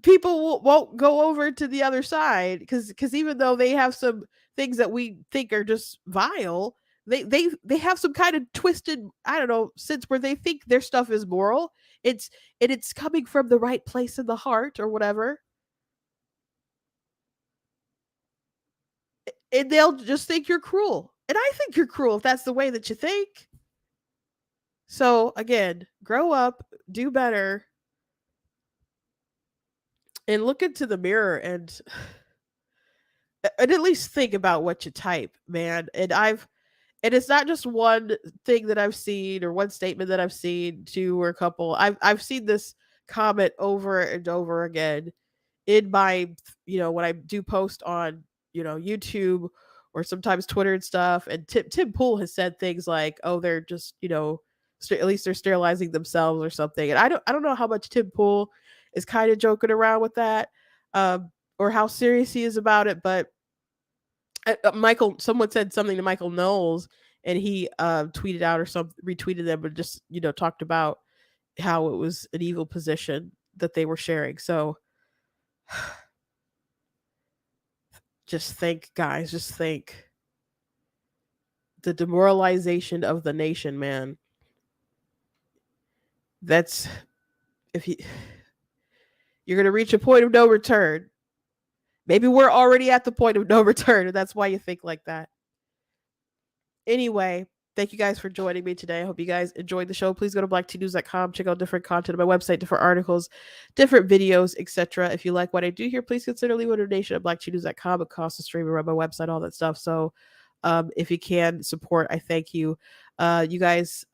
people won't go over to the other side? Because even though they have some things that we think are just vile, they have some kind of twisted, I don't know, sense where they think their stuff is moral. It's coming from the right place in the heart or whatever. And they'll just think you're cruel. And I think you're cruel if that's the way that you think. So again, grow up, do better, and look into the mirror and at least think about what you type, man. And it's not just one thing that I've seen or one statement that I've seen, two or a couple. I've seen this comment over and over again in my, when I do post on, YouTube or sometimes Twitter and stuff. And Tim Pool has said things like, "Oh, they're just, at least they're sterilizing themselves or something." And I don't know how much Tim Pool is kind of joking around with that, or how serious he is about it. But someone said something to Michael Knowles, and he tweeted out or retweeted them, and just talked about how it was an evil position that they were sharing. So just think, guys, just think. The demoralization of the nation, man. That's, if you're going to reach a point of no return. Maybe we're already at the point of no return, and that's why you think like that. Anyway, thank you guys for joining me today. I hope you guys enjoyed the show. Please go to blacktnews.com, check out different content on my website, different articles, different videos, etc. If you like what I do here, please consider leaving a donation at blacktnews.com. It costs a stream around my website, all that stuff. So if you can support, I thank you. You guys,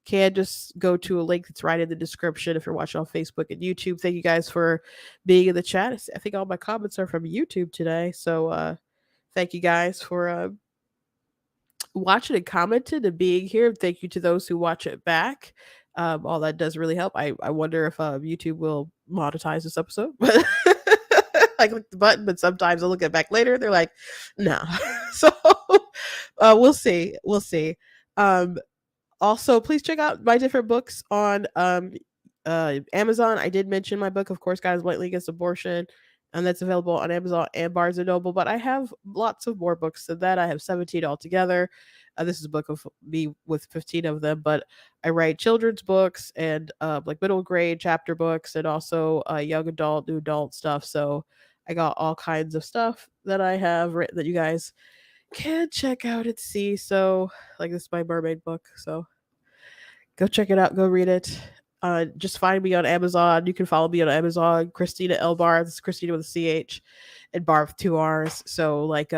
can just go to a link that's right in the description if you're watching on Facebook and YouTube. Thank you guys for being in the chat. I think all my comments are from YouTube today. So thank you guys for watching and commented and being here. Thank you to those who watch it back. All that does really help. I wonder if YouTube will monetize this episode, but I click the button, but sometimes I look at it back later. They're like, no. So we'll see. We'll see. Um, Also, please check out my different books on Amazon. I did mention my book, of course, Guys Blatantly Against Abortion, and that's available on Amazon and Barnes and Noble. But I have lots of more books than that. I have 17 altogether. This is a book of me with 15 of them, but I write children's books and like middle grade chapter books, and also young adult, new adult stuff. So I got all kinds of stuff that I have written that you guys can check out and see. So, like, this is my mermaid book. So go check it out. Go read it. Just find me on Amazon. You can follow me on Amazon. Christina L. Bar. This is Christina with a CH and Bar with 2 R's. So, like,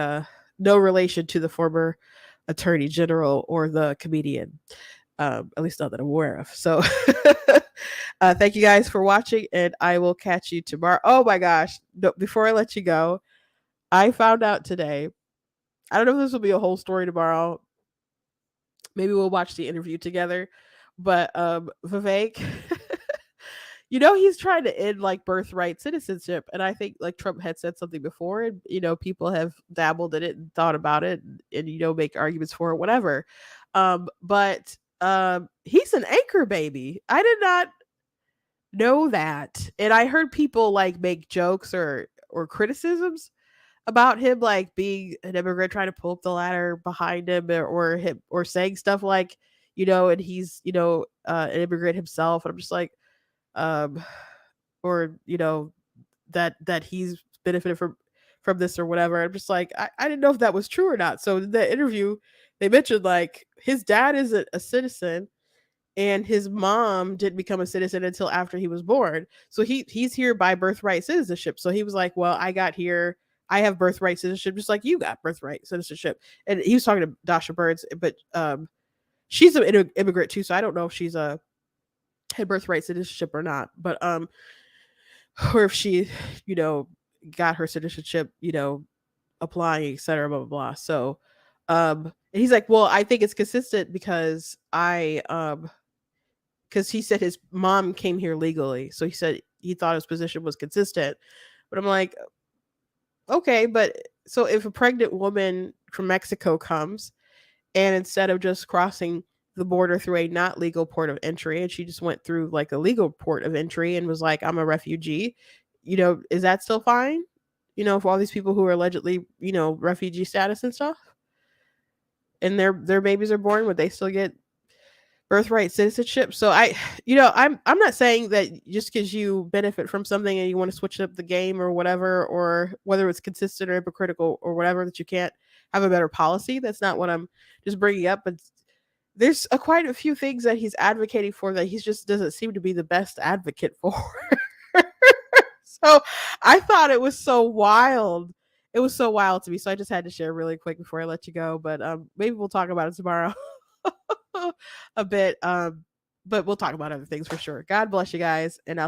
no relation to the former attorney general or the comedian. At least not that I'm aware of. So, thank you guys for watching, and I will catch you tomorrow. Oh my gosh. No, before I let you go, I found out today. I don't know if this will be a whole story tomorrow. Maybe we'll watch the interview together. But Vivek, he's trying to end like birthright citizenship. And I think like Trump had said something before, and people have dabbled in it and thought about it and make arguments for it, whatever. But he's an anchor baby. I did not know that. And I heard people like make jokes or criticisms about him like being an immigrant trying to pull up the ladder behind him, or him or saying stuff like, and he's, an immigrant himself. And I'm just like, or, that he's benefited from this or whatever. I'm just like, I didn't know if that was true or not. So in the interview, they mentioned like his dad is a citizen, and his mom didn't become a citizen until after he was born. So he's here by birthright citizenship. So he was like, well, I got here. I have birthright citizenship, just like you got birthright citizenship. And he was talking to Dasha Burns, but she's an immigrant too. So I don't know if she's had birthright citizenship or not. But or if she, got her citizenship, applying, et cetera, blah blah blah. So and he's like, well, I think it's consistent because because he said his mom came here legally. So he said he thought his position was consistent. But I'm like, okay, but so if a pregnant woman from Mexico comes, and instead of just crossing the border through a not legal port of entry, and she just went through like a legal port of entry and was like, I'm a refugee, is that still fine? For all these people who are allegedly, refugee status and stuff, and their babies are born, would they still get birthright citizenship? So I'm not saying that just because you benefit from something and you want to switch up the game or whatever, or whether it's consistent or hypocritical or whatever, that you can't have a better policy. That's not what I'm just bringing up. But there's quite a few things that he's advocating for that he just doesn't seem to be the best advocate for. So I thought it was so wild. It was so wild to me. So I just had to share really quick before I let you go. But maybe we'll talk about it tomorrow. A bit, but we'll talk about other things for sure. God bless you guys, and I'll